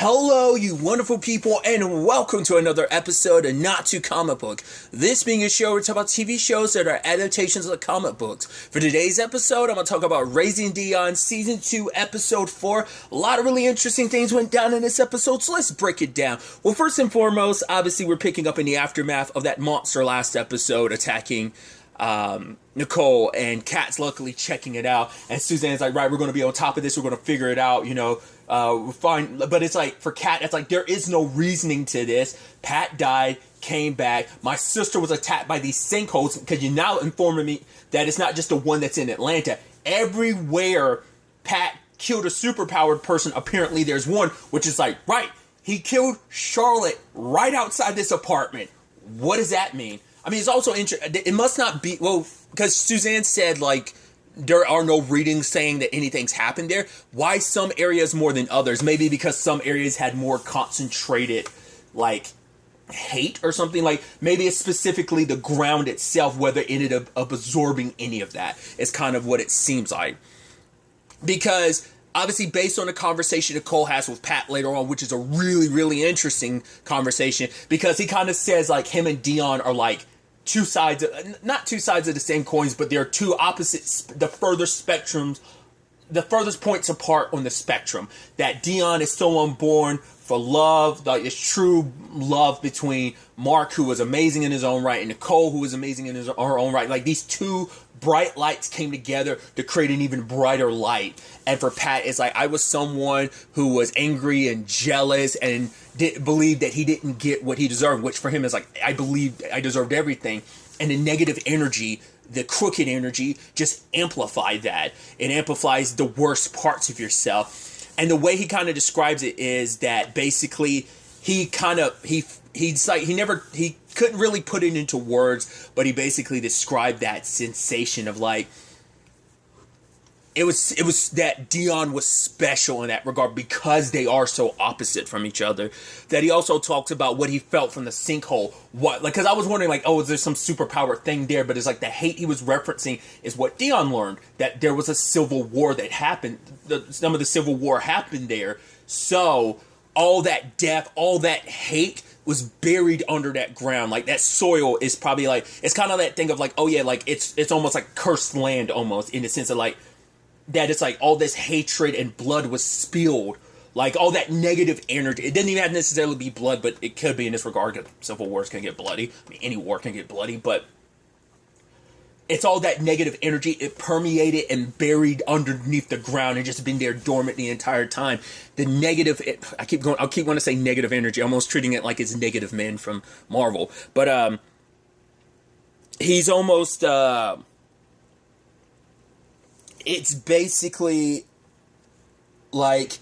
Hello, you wonderful people, and welcome to another episode of Not Too Comic Book. This being a show where we talk about TV shows that are adaptations of the comic books. For today's episode, I'm going to talk about Raising Dion Season 2, Episode 4. A lot of really interesting things went down in this episode, so let's break it down. Well, first and foremost, obviously we're picking up in the aftermath of that monster last episode attacking Nicole, and Kat's luckily checking it out, and Suzanne's like, right, we're going to be on top of this, we're going to figure it out, we're fine. But it's like, for Kat, it's like, there is no reasoning to this. Pat died, came back, my sister was attacked by these sinkholes, because you're now informing me that it's not just the one that's in Atlanta. Everywhere Pat killed a superpowered person, apparently there's one, which is like, right, he killed Charlotte right outside this apartment. What does that mean? I mean, it's also interesting. It must not be, well, because Suzanne said, like, there are no readings saying that anything's happened there. Why some areas more than others? Maybe because some areas had more concentrated, like, hate or something. Like, maybe it's specifically the ground itself, whether it ended up absorbing any of that. It's kind of what it seems like. Because obviously, based on the conversation Nicole has with Pat later on, which is a really, really interesting conversation, because he kind of says, like, him and Dion are, like, two sides, not two sides of the same coins, but they're two opposites, the furthest points apart on the spectrum. That Dion is someone born for love, like it's true love between Mark, who was amazing in his own right, and Nicole, who was amazing in her own right. Like, these two bright lights came together to create an even brighter light. And for Pat, it's like, I was someone who was angry and jealous and didn't believe that he didn't get what he deserved, which for him is like, I believed I deserved everything. And the negative energy, the crooked energy, just amplified that. It amplifies the worst parts of yourself. And the way he kind of describes it is that basically he couldn't really put it into words, but he basically described that sensation of, like, it was that Dion was special in that regard because they are so opposite from each other. That he also talks about what he felt from the sinkhole. What, like, because I was wondering, like, oh, is there some superpower thing there? But it's like the hate he was referencing is what Dion learned, that there was a civil war that happened. Some of the civil war happened there. So all that death, all that hate was buried under that ground. Like, that soil is probably like, it's kind of that thing of like, oh yeah, like it's almost like cursed land almost, in the sense of like, that it's like all this hatred and blood was spilled, like all that negative energy. It didn't even have to necessarily be blood, but it could be in this regard, because civil wars can get bloody. I mean, any war can get bloody, but it's all that negative energy. It permeated and buried underneath the ground and just been there dormant the entire time. The negative, I keep wanting to say negative energy. I'm almost treating it like it's Negative Men from Marvel, but he's almost it's basically like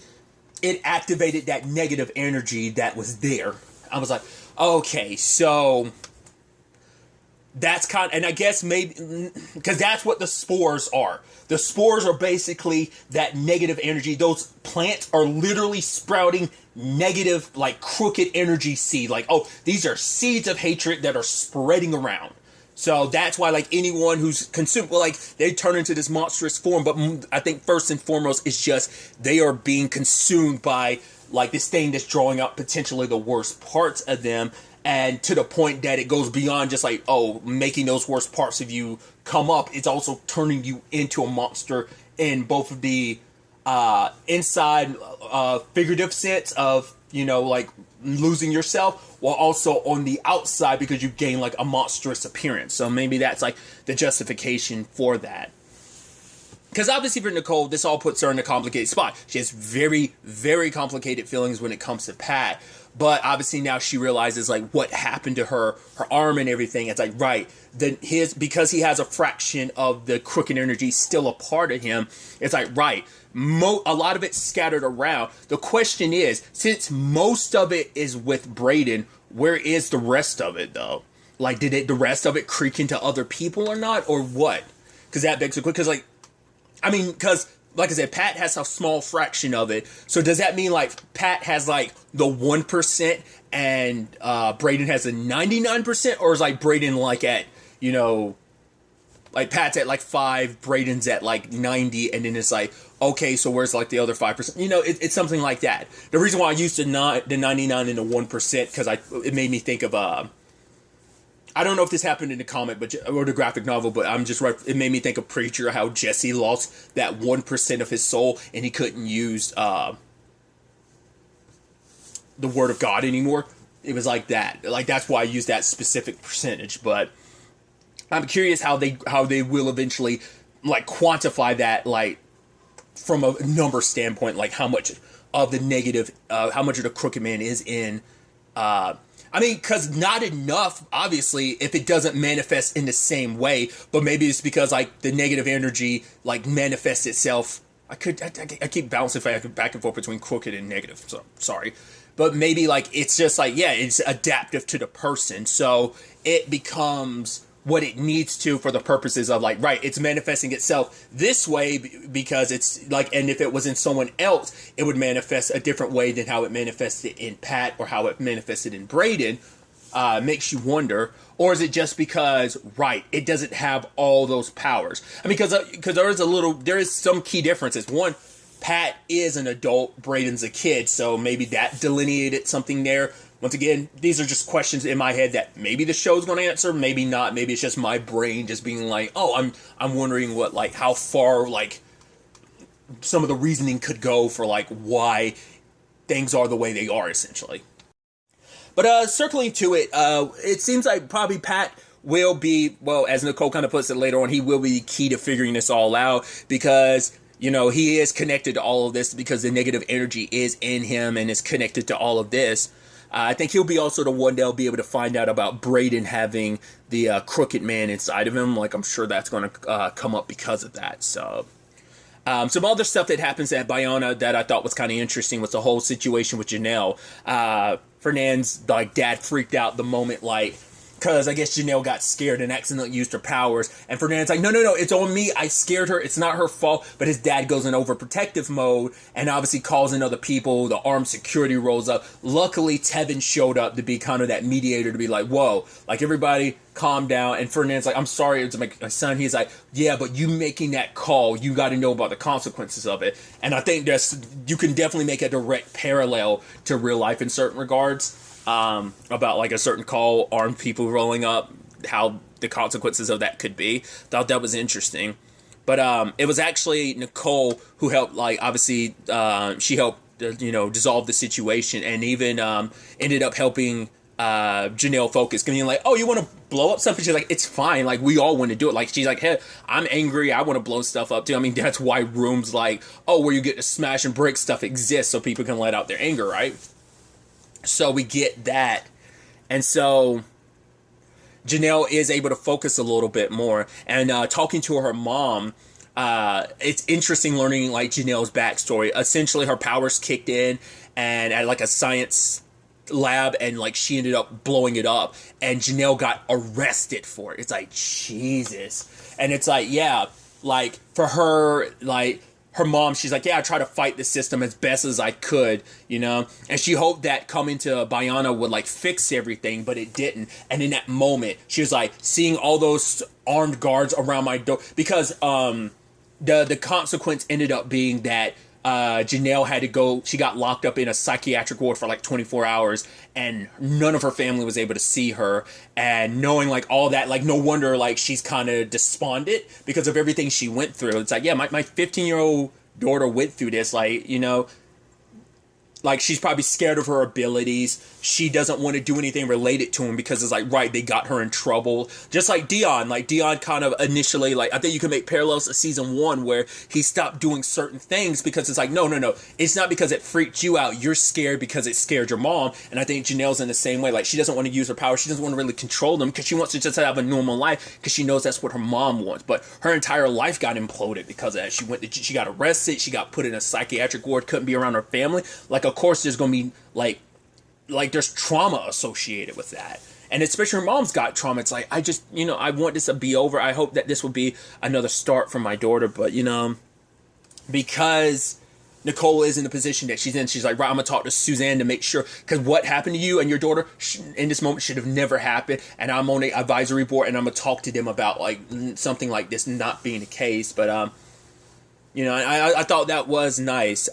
it activated that negative energy that was there. I was like, okay, so that's kind of, and I guess maybe, because that's what the spores are. The spores are basically that negative energy. Those plants are literally sprouting negative, like, crooked energy seed. Like, oh, these are seeds of hatred that are spreading around. So that's why, like, anyone who's consumed, well, like, they turn into this monstrous form. But I think first and foremost, it's just they are being consumed by, like, this thing that's drawing out potentially the worst parts of them. And to the point that it goes beyond just like, oh, making those worst parts of you come up. It's also turning you into a monster in both of the inside figurative sense of, like, losing yourself, while also on the outside because you gain, like, a monstrous appearance. So maybe that's, like, the justification for that. Because obviously for Nicole, this all puts her in a complicated spot. She has very, very complicated feelings when it comes to Pat. But obviously now she realizes, like, what happened to her arm and everything. It's like, right, because he has a fraction of the crooked energy still a part of him. It's like, right, a lot of it's scattered around. The question is, since most of it is with Brayden, where is the rest of it, though? Like, did the rest of it creak into other people or not, or what? Because that begs the question. Because, like, I mean, because, like I said, Pat has a small fraction of it. So does that mean, like, Pat has, like, the 1% and Brayden has a 99%? Or is, like, Brayden, like, at, like Pat's at like 5, Braden's at like 90, and then it's like, okay, so where's like the other 5%? You know, it's something like that. The reason why I used the 99 and the 1% because it made me think of I don't know if this happened in the comic, or the graphic novel, but it made me think of Preacher, how Jesse lost that 1% of his soul, and he couldn't use the word of God anymore. It was like that. Like, that's why I used that specific percentage. But I'm curious how they will eventually like quantify that, like from a number standpoint, like how much of the negative, how much of the Crooked Man is in. I mean, because not enough, obviously, if it doesn't manifest in the same way. But maybe it's because like the negative energy like manifests itself. I keep bouncing back and forth between crooked and negative. So sorry. But maybe like it's just like, yeah, it's adaptive to the person. So it becomes what it needs to for the purposes of like, right, it's manifesting itself this way because it's like, and if it was in someone else, it would manifest a different way than how it manifested in Pat or how it manifested in Braden. Makes you wonder. Or is it just because, right, it doesn't have all those powers? I mean, because there is some key differences. One, Pat is an adult, Braden's a kid, so maybe that delineated something there. Once again, these are just questions in my head that maybe the show's going to answer, maybe not. Maybe it's just my brain just being like, oh, I'm wondering what, like, how far, like, some of the reasoning could go for, like, why things are the way they are, essentially. But circling to it, it seems like probably Pat will be, well, as Nicole kind of puts it later on, he will be key to figuring this all out because, you know, he is connected to all of this because the negative energy is in him and is connected to all of this. I think he'll be also the one that'll be able to find out about Braden having the Crooked Man inside of him. Like, I'm sure that's going to come up because of that. So, some other stuff that happens at Bayana that I thought was kind of interesting was the whole situation with Janelle. Fernand's like dad freaked out the moment, like, because I guess Janelle got scared and accidentally used her powers. And Fernand's like, no, it's on me. I scared her. It's not her fault. But his dad goes in overprotective mode and obviously calls in other people. The armed security rolls up. Luckily, Tevin showed up to be kind of that mediator to be like, whoa, like everybody calm down. And Fernand's like, I'm sorry, it's my son. He's like, yeah, but you making that call, you got to know about the consequences of it. And I think you can definitely make a direct parallel to real life in certain regards. About like a certain call, armed people rolling up, how the consequences of that could be. Thought that was interesting. But it was actually Nicole who helped, like, obviously, she helped, dissolve the situation and even ended up helping Janelle focus. Being like, oh, you want to blow up something? She's like, it's fine. Like, we all want to do it. Like, she's like, hey, I'm angry. I want to blow stuff up too. I mean, that's why rooms like, oh, where you get to smash and break stuff exist so people can let out their anger, right? So we get that. And so Janelle is able to focus a little bit more. And talking to her mom, it's interesting learning like Janelle's backstory. Essentially, her powers kicked in and at like a science lab and like she ended up blowing it up. And Janelle got arrested for it. It's like, Jesus. And it's like, yeah, like for her, like, her mom, she's like, yeah, I try to fight the system as best as I could, and she hoped that coming to Bayana would like fix everything, but it didn't. And in that moment, she was like seeing all those armed guards around my door because the consequence ended up being that Janelle had to go, she got locked up in a psychiatric ward for like 24 hours and none of her family was able to see her. And knowing like all that, like no wonder like she's kind of despondent because of everything she went through. It's like, yeah, my 15-year-old daughter went through this, like, like she's probably scared of her abilities. She doesn't want to do anything related to him because it's like, right, they got her in trouble. Just like Dion kind of initially, like, I think you can make parallels to season 1 where he stopped doing certain things because it's like, no. It's not because it freaked you out. You're scared because it scared your mom. And I think Janelle's in the same way. Like, she doesn't want to use her power. She doesn't want to really control them because she wants to just have a normal life because she knows that's what her mom wants. But her entire life got imploded because of that. She got arrested. She got put in a psychiatric ward, couldn't be around her family. Like, of course, there's going to be, like there's trauma associated with that. And especially her mom's got trauma. It's like, I just, I want this to be over. I hope that this will be another start for my daughter. But, because Nicole is in the position that she's in. She's like, right, I'm gonna talk to Suzanne to make sure, because what happened to you and your daughter in this moment should have never happened, and I'm on the advisory board, and I'm gonna talk to them about like something like this not being the case. But you know, I thought that was nice,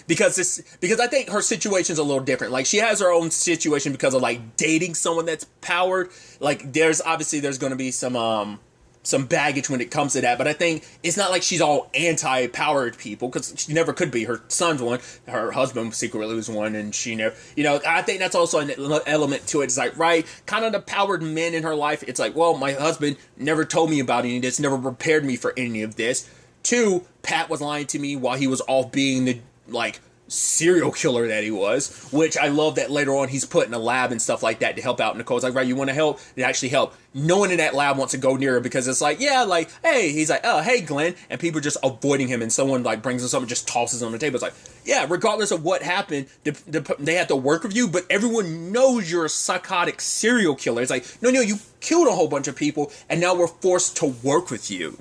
because I think her situation's a little different. Like, she has her own situation because of like dating someone that's powered. Like, there's going to be some baggage when it comes to that, but I think it's not like she's all anti-powered people, because she never could be. Her son's one, her husband secretly was one, and she never, you know, I think that's also an element to it. It's like, right, kind of the powered men in her life. It's like, well, my husband never told me about any of this, never prepared me for any of this. Two, Pat was lying to me while he was off being the, like, serial killer that he was, which I love that later on he's put in a lab and stuff like that to help out. Nicole's like, right, you want to help? It actually helped. No one in that lab wants to go near her, because it's like, yeah, like, hey, he's like, oh, hey, Glenn, and people are just avoiding him, and someone like brings him something, just tosses him on the table. It's like, yeah, regardless of what happened, they have to work with you, but everyone knows you're a psychotic serial killer. It's like, no, you killed a whole bunch of people, and now we're forced to work with you.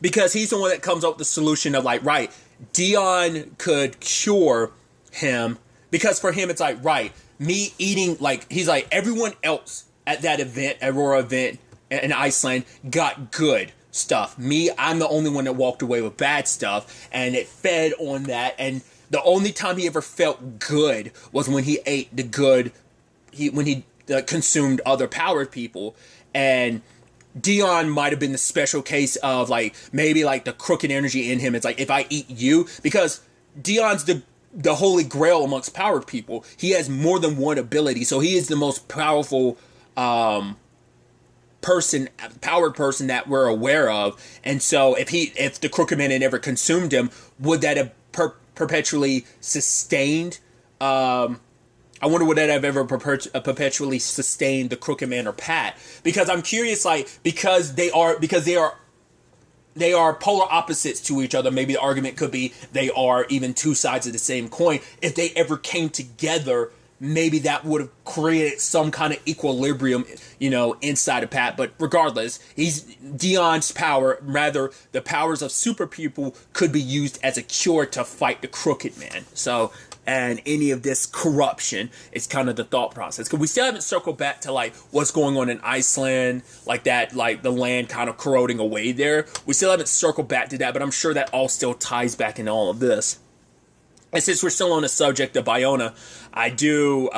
Because he's the one that comes up with the solution of like, right, Dion could cure him, because for him it's like, right, me eating, like, he's like, everyone else at that event, Aurora event in Iceland, got good stuff. Me, I'm the only one that walked away with bad stuff, and it fed on that. And the only time he ever felt good was when he ate the good, when he consumed other powered people. And Dion might have been the special case of, like, maybe, like, the crooked energy in him. It's like, if I eat you, because Dion's the holy grail amongst powered people. He has more than one ability, so he is the most powerful powered person that we're aware of. And so if the crooked man had ever consumed him, would that have perpetually sustained I wonder would that have ever perpetually sustained the Crooked Man or Pat? Because I'm curious, like, because they are polar opposites to each other. Maybe the argument could be they are even two sides of the same coin. If they ever came together, maybe that would have created some kind of equilibrium, you know, inside of Pat. But regardless, Dion's power, rather the powers of super people, could be used as a cure to fight the Crooked Man. So, and any of this corruption is kind of the thought process. Because we still haven't circled back to, like, what's going on in Iceland, like that, like the land kind of corroding away there. We still haven't circled back to that, but I'm sure that all still ties back into all of this. And since we're still on the subject of Iona, I do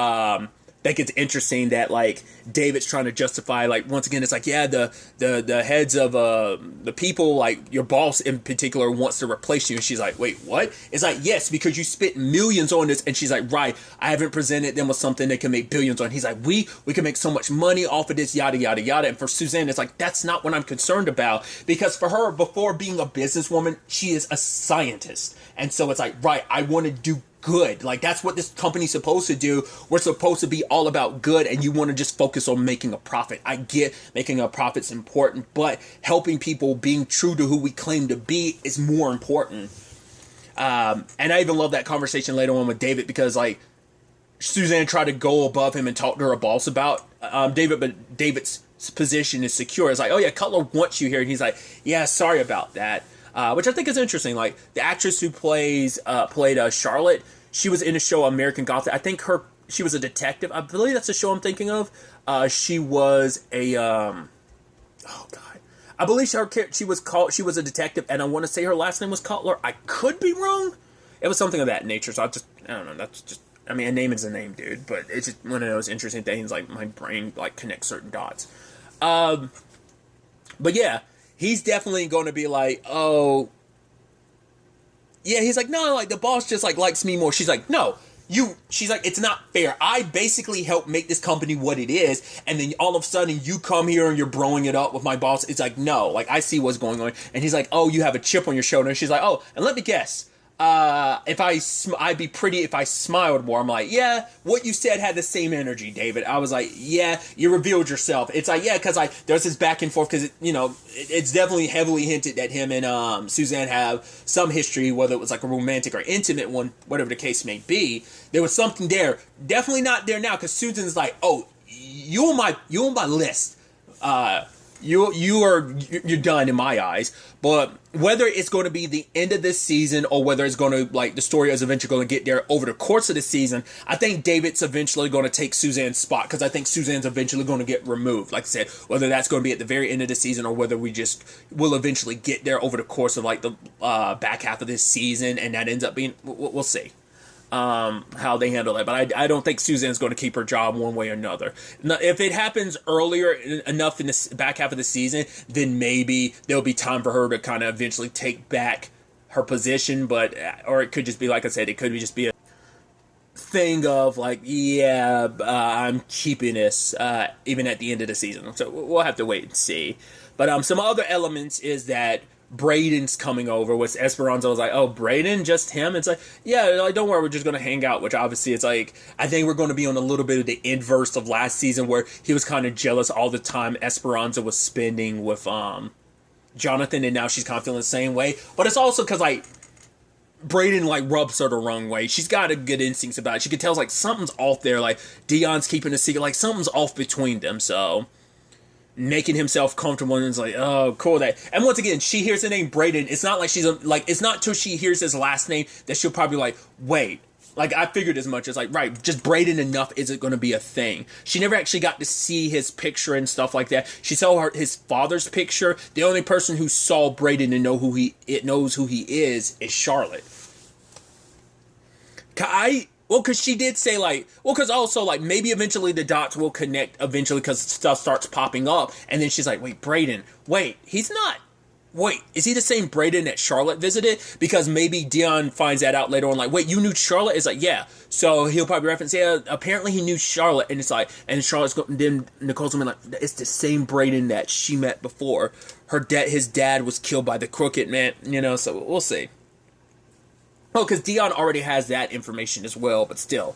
think it's interesting that, like, David's trying to justify, like, once again, it's like, yeah, the heads of the people, like your boss in particular, wants to replace you. And she's like, wait, what? It's like, yes, because you spent millions on this. And she's like, right, I haven't presented them with something they can make billions on. He's like, we can make so much money off of this, yada, yada, yada. And for Suzanne, it's like, that's not what I'm concerned about. Because for her, before being a businesswoman, she is a scientist. And so it's like, right, I want to do good. Like, that's what this company's supposed to do. We're supposed to be all about good, and you want to just focus on making a profit. I get making a profit's important, but helping people, being true to who we claim to be, is more important. And I even love that conversation later on with David, because, like, Suzanne tried to go above him and talk to her boss about David, but David's position is secure. It's like, oh yeah, Cutler wants you here, and he's like, yeah, sorry about that. Which I think is interesting. Like, the actress who played Charlotte, she was in the show American Gothic. I think she was a detective. I believe that's the show I'm thinking of. She was a oh god, I believe she was a detective, and I want to say her last name was Cutler. I could be wrong. It was something of that nature. So I don't know. That's just, I mean, a name is a name, dude. But it's just one of those interesting things. Like, my brain, like, connects certain dots. But yeah. He's definitely going to be like, oh, yeah, he's like, no, like, the boss just, like, likes me more. She's like, no, she's like, it's not fair. I basically helped make this company what it is, and then all of a sudden you come here and you're broing it up with my boss. It's like, no, like, I see what's going on. And he's like, oh, you have a chip on your shoulder. And she's like, oh, and let me guess. I'd be pretty if I smiled more. I'm like, yeah, what you said had the same energy, David. I was like, yeah, you revealed yourself. It's like, yeah, because there's this back and forth, because, you know, it's definitely heavily hinted that him and Suzanne have some history, whether it was like a romantic or intimate one, whatever the case may be. There was something there. Definitely not there now, because Susan's like, oh, you on my list. you're done in my eyes. But whether it's going to be the end of this season or whether it's going to, like, the story is eventually going to get there over the course of the season, I think David's eventually going to take Suzanne's spot, because I think Suzanne's eventually going to get removed. Like I said, whether that's going to be at the very end of the season or whether we just will eventually get there over the course of, like, the back half of this season, and that ends up being, we'll see how they handle that. But I don't think Suzanne's going to keep her job one way or another. Now, if it happens earlier enough in the back half of the season, then maybe there'll be time for her to kind of eventually take back her position. But or it could just be, like I said, it could just be a thing of like, yeah, I'm keeping this even at the end of the season. So we'll have to wait and see. But some other elements is that Brayden's coming over, which Esperanza was like, oh, Brayden, just him? It's like, yeah, like, don't worry, we're just going to hang out, which obviously it's like, I think we're going to be on a little bit of the inverse of last season where he was kind of jealous all the time Esperanza was spending with Jonathan, and now she's kind of feeling the same way. But it's also because, like, Brayden, like, rubs her the wrong way. She's got a good instincts about it. She can tell, like, something's off there. Like, Dion's keeping a secret. Like, something's off between them, so making himself comfortable, and it's like, oh, cool. That, and once again, she hears the name Brayden. It's not like it's not till she hears his last name that she'll probably like, wait, like, I figured as much. It's like, right, just Brayden enough isn't going to be a thing. She never actually got to see his picture and stuff like that. She saw his father's picture. The only person who saw Brayden and knows who he is Charlotte. Well, because she did say, like, well, because also, like, maybe eventually the dots will connect eventually because stuff starts popping up. And then she's like, wait, Brayden, wait, he's not, wait, is he the same Brayden that Charlotte visited? Because maybe Dion finds that out later on, like, wait, you knew Charlotte? It's like, yeah. So he'll probably reference, yeah, apparently he knew Charlotte. And it's like, and Charlotte's going, then Nicole's going to be like, it's the same Brayden that she met before. His dad was killed by the Crooked Man, you know, so we'll see. Oh, because Dion already has that information as well, but still.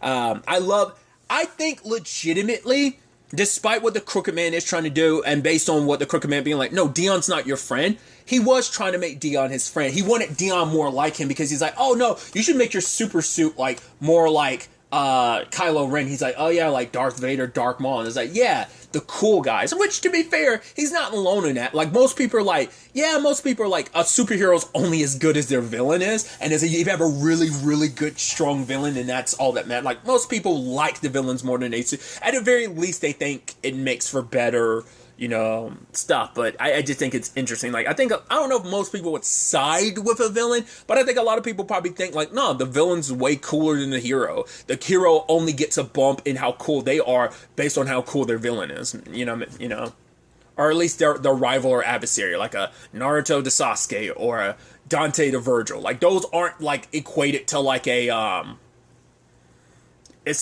I think legitimately, despite what the Crooked Man is trying to do, and based on what the Crooked Man being like, no, Dion's not your friend, he was trying to make Dion his friend. He wanted Dion more like him because he's like, oh no, you should make your super suit like more like Kylo Ren. He's like, oh yeah, like Darth Vader, Darth Maul. And it's like, yeah, the cool guys. Which, to be fair, he's not alone in that. Like, most people are like, yeah, most people are like, a superhero's only as good as their villain is. And if you have a really, really good, strong villain, then that's all that matters. Like, most people like the villains more than they do. At the very least, they think it makes for better, you know, stuff. But I just think it's interesting. Like, I don't know if most people would side with a villain, but I think a lot of people probably think, like, no, the villain's way cooler than the hero. The hero only gets a bump in how cool they are based on how cool their villain is, you know, or at least their rival or adversary, like a Naruto to Sasuke or a Dante to Virgil. Like, those aren't, like, equated to, like, it's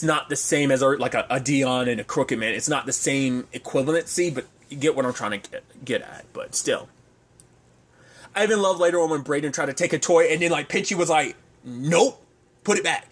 not the same as, like, a Dion and a Crooked Man. It's not the same equivalency, but you get what I'm trying to get at, but still. I even love later on when Brayden tried to take a toy, and then, like, Pinchy was like, nope, put it back.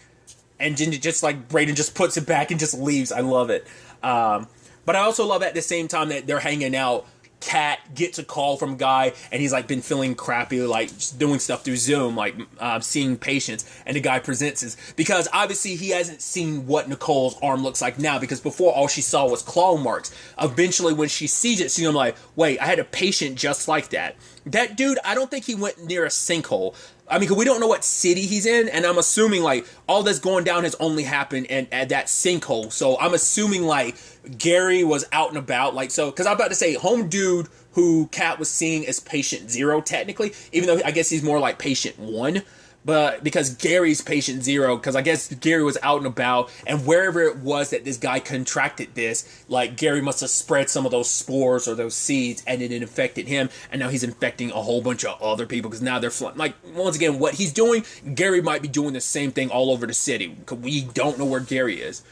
And then just, like, Brayden just puts it back and just leaves. I love it. But I also love at the same time that they're hanging out, Kat gets a call from a guy, and he's, like, been feeling crappy, like, just doing stuff through Zoom, like, seeing patients, and the guy presents his, because obviously he hasn't seen what Nicole's arm looks like now, because before all she saw was claw marks. Eventually, when she sees it, she's like, wait, I had a patient just like that. That dude, I don't think he went near a sinkhole. I mean, because we don't know what city he's in, and I'm assuming, like, all that's going down has only happened at that sinkhole. So I'm assuming, like, Gary was out and about, like, so, because I'm about to say, home dude who Kat was seeing as patient 0, technically, even though I guess he's more like patient 1, but because Gary's patient 0, because I guess Gary was out and about, and wherever it was that this guy contracted this, like, Gary must have spread some of those spores or those seeds, and it infected him, and now he's infecting a whole bunch of other people, because now they're, like, once again, what he's doing, Gary might be doing the same thing all over the city, because we don't know where Gary is.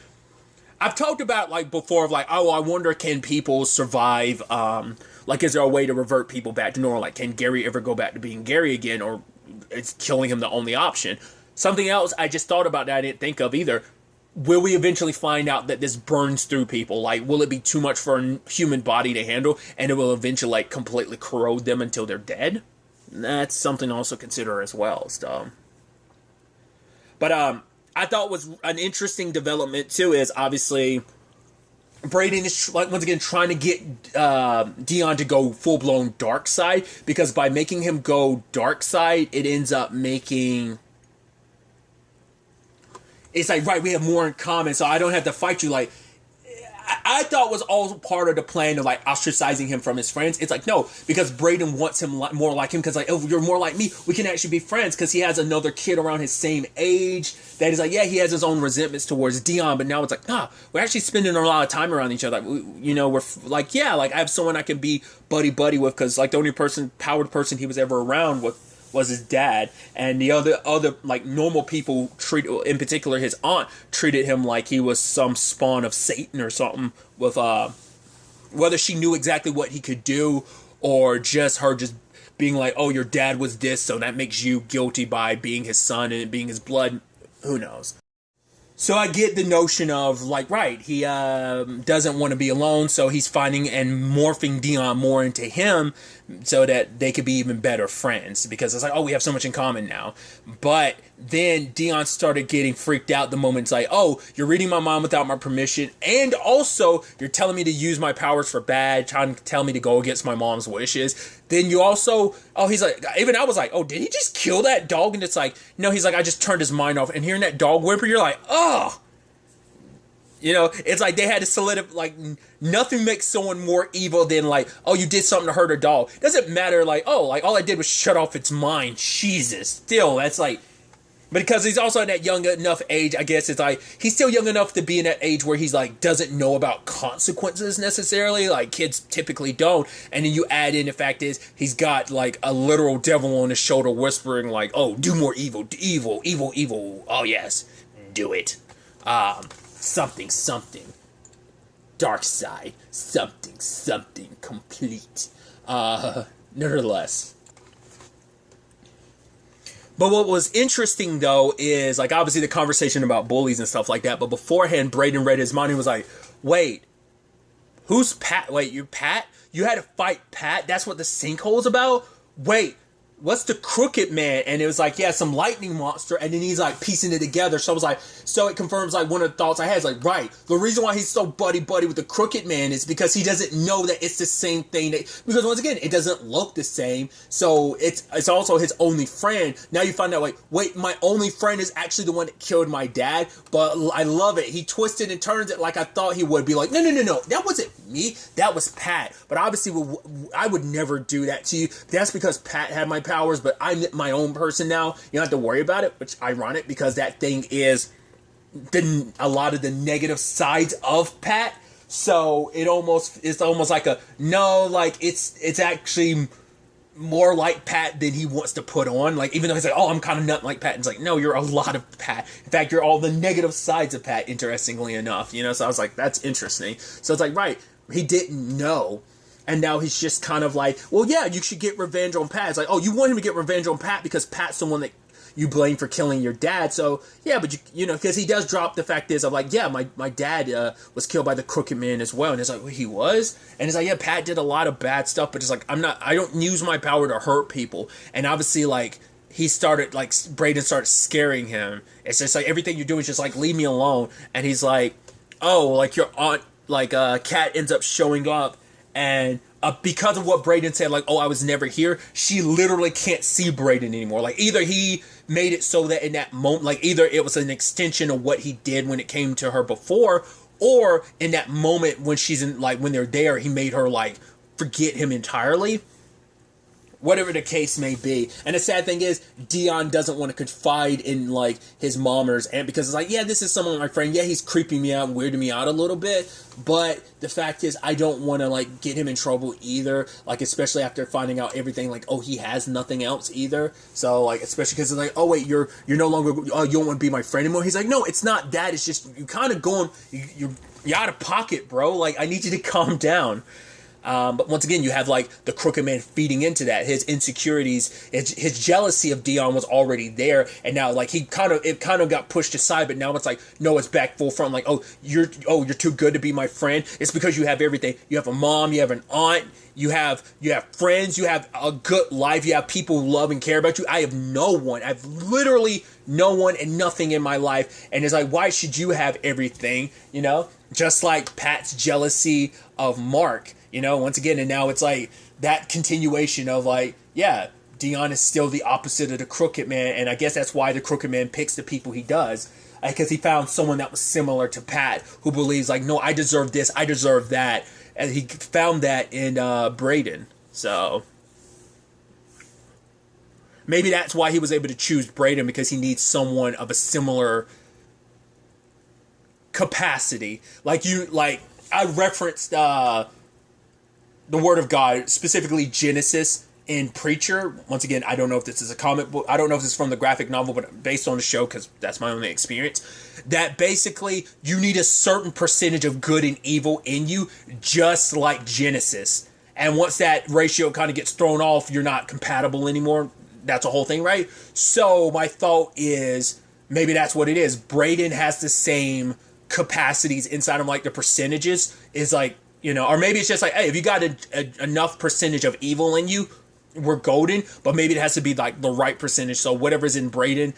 I've talked about, like, before, of, like, oh, I wonder, can people survive, like, is there a way to revert people back to normal? Like, can Gary ever go back to being Gary again, or it's killing him the only option? Something else I just thought about that I didn't think of either. Will we eventually find out that this burns through people? Like, will it be too much for a human body to handle, and it will eventually, like, completely corrode them until they're dead? That's something to also consider as well, so. But, I thought was an interesting development, too, is obviously Brayden is like once again trying to get Dion to go full blown dark side, because by making him go dark side, it ends up making it's like, right, we have more in common, so I don't have to fight you. Like, I thought was all part of the plan of like ostracizing him from his friends. It's like, no, because Brayden wants him more like him, because like, oh, you're more like me, we can actually be friends, because he has another kid around his same age that is like, yeah, he has his own resentments towards Dion, but now it's like, nah, we're actually spending a lot of time around each other. Like, we're like, yeah, like I have someone I can be buddy with, because like the only powered person he was ever around was his dad, and the other like normal people in particular his aunt, treated him like he was some spawn of Satan or something, with whether she knew exactly what he could do, or just her just being like, oh, your dad was this, so that makes you guilty by being his son and being his blood. Who knows? So I get the notion of like, right, he doesn't want to be alone, so he's finding and morphing Dion more into him so that they could be even better friends, because it's like, oh, we have so much in common now. But then Dion started getting freaked out the moment it's like, oh, you're reading my mind without my permission, and also you're telling me to use my powers for bad, trying to tell me to go against my mom's wishes. Then you also, oh, he's like, even I was like, oh, did he just kill that dog? And it's like, no, he's like, I just turned his mind off. And hearing that dog whimper, you're like, oh. It's like they had to solidify, like, nothing makes someone more evil than like, oh, you did something to hurt a dog. Doesn't matter, like, oh, like, all I did was shut off its mind. Jesus. Still, that's like, but because he's also at that young enough age, I guess it's like, he's still young enough to be in that age where he's like, doesn't know about consequences necessarily, like kids typically don't. And then you add in the fact is, he's got like a literal devil on his shoulder whispering like, oh, do more evil, evil, evil, evil. Oh yes, do it. Something. Dark side. Something complete. Nevertheless. But what was interesting, though, is, like, obviously the conversation about bullies and stuff like that, but beforehand, Brayden read his mind and was like, wait, who's Pat? Wait, you're Pat? You had to fight Pat? That's what the sinkhole's about? Wait, what's the crooked man? And it was like, yeah, some lightning monster, and then he's, like, piecing it together. So I was like, so it confirms, like, one of the thoughts I had is, like, right, the reason why he's so buddy-buddy with the crooked man is because he doesn't know that it's the same thing, because, once again, it doesn't look the same, so it's also his only friend. Now you find out, like, wait, my only friend is actually the one that killed my dad, but I love it. He twisted and turns it like I thought he would, be like, no, that wasn't me, that was Pat. But obviously, I would never do that to you. That's because Pat had my powers, but I'm my own person now. You don't have to worry about it, which is ironic, because that thing is a lot of the negative sides of Pat. So it's almost like a no, like it's actually more like Pat than he wants to put on. Like, even though he's like, oh, I'm kind of nothing like Pat, and it's like, no, you're a lot of Pat. In fact, you're all the negative sides of Pat, interestingly enough, so I was like, that's interesting. So it's like, right, he didn't know, and now he's just kind of like, well, yeah, you should get revenge on Pat. It's like, oh, you want him to get revenge on Pat because Pat's the one that you blame for killing your dad. So yeah, but because he does drop the fact is of like, yeah, my dad was killed by the crooked man as well. And it's like, well, he was? And it's like, yeah, Pat did a lot of bad stuff, but it's like, I don't use my power to hurt people. And obviously, like, he started, like, Brayden started scaring him. It's just like, everything you do is just like, leave me alone. And he's like, oh, like, your aunt, like, Kat ends up showing up, and because of what Brayden said, like, oh, I was never here, she literally can't see Brayden anymore. Like, either he made it so that in that moment, like, either it was an extension of what he did when it came to her before, or in that moment when she's in, like, when they're there, he made her, like, forget him entirely. Whatever the case may be. And the sad thing is, Dion doesn't want to confide in, like, his mom or his aunt, because it's like, yeah, this is someone, my friend, yeah, he's creeping me out and weirding me out a little bit, but the fact is, I don't want to, like, get him in trouble either, like, especially after finding out everything, like, oh, he has nothing else either. So, like, especially because it's like, oh, wait, you're no longer, oh, you don't want to be my friend anymore. He's like, no, it's not that, it's just, you kind of going, you're out of pocket, bro, like, I need you to calm down. But once again, you have, like, the crooked man feeding into that. His insecurities, his jealousy of Dion was already there, and now, like, it kind of got pushed aside. But now it's like, no, it's back full front. Like, you're too good to be my friend. It's because you have everything. You have a mom, you have an aunt, you have friends, you have a good life, you have people who love and care about you. I have no one. I have literally no one and nothing in my life. And it's like, why should you have everything? just like Pat's jealousy of Mark, you know, once again, and now it's like that continuation of like, yeah, Dion is still the opposite of the Crooked Man, and I guess that's why the Crooked Man picks the people he does, because he found someone that was similar to Pat, who believes like, no, I deserve this, I deserve that, and he found that in Braden. So maybe that's why he was able to choose Braden, because he needs someone of a similar capacity. Like I referenced the Word of God, specifically Genesis in Preacher. Once again, I don't know if this is a comic book. I don't know if this is from the graphic novel, but based on the show, because that's my only experience. That basically you need a certain percentage of good and evil in you, just like Genesis. And once that ratio kind of gets thrown off, you're not compatible anymore. That's a whole thing, right? So my thought is maybe that's what it is. Braden has the same capacities inside of like the percentages is like, you know, or maybe it's just like, hey, if you got enough percentage of evil in you, we're golden. But maybe it has to be like the right percentage. So whatever's in Braden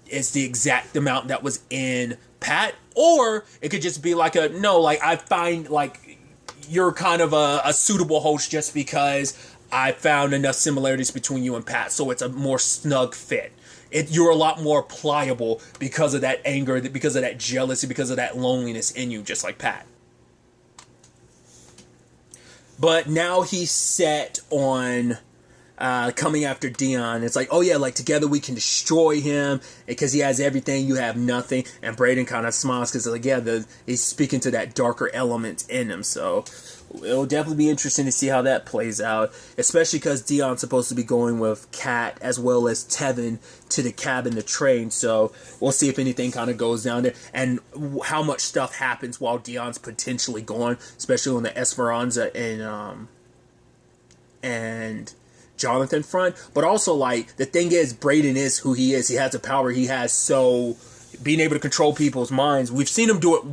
is the exact amount that was in Pat. Or it could just be like I find like you're kind of a suitable host just because I found enough similarities between you and Pat, so it's a more snug fit. You're a lot more pliable because of that anger, because of that jealousy, because of that loneliness in you, just like Pat. But now he's set on coming after Dion. It's like, oh yeah, like together we can destroy him because he has everything, you have nothing. And Braden kind of smiles because like, yeah, he's speaking to that darker element in him. So it'll definitely be interesting to see how that plays out, especially because Dion's supposed to be going with Kat as well as Tevin to the cabin to train. So we'll see if anything kind of goes down there and how much stuff happens while Dion's potentially gone, especially on the Esperanza and Jonathan front. But also, like, the thing is, Braden is who he is. He has the power he has, so being able to control people's minds, we've seen him do it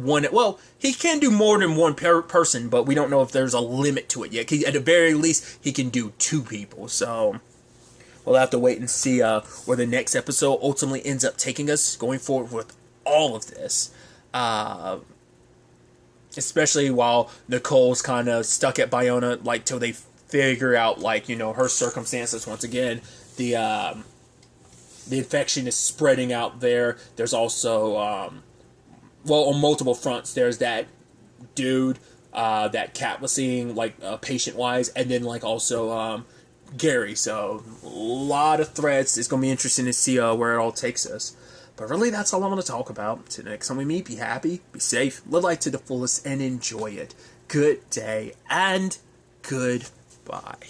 he can do more than one person, but we don't know if there's a limit to it yet. At the very least, he can do two people, so we'll have to wait and see where the next episode ultimately ends up taking us going forward with all of this. Especially while Nicole's kind of stuck at Bayona, like, till they figure out, like, you know, her circumstances. Once again, the infection is spreading out there. There's also, on multiple fronts, there's that dude that Kat was seeing, like, patient-wise, and then, like, also Gary. So, a lot of threats. It's going to be interesting to see where it all takes us. But really, that's all I want to talk about. Till the next time we meet, be happy, be safe, live life to the fullest, and enjoy it. Good day, and goodbye.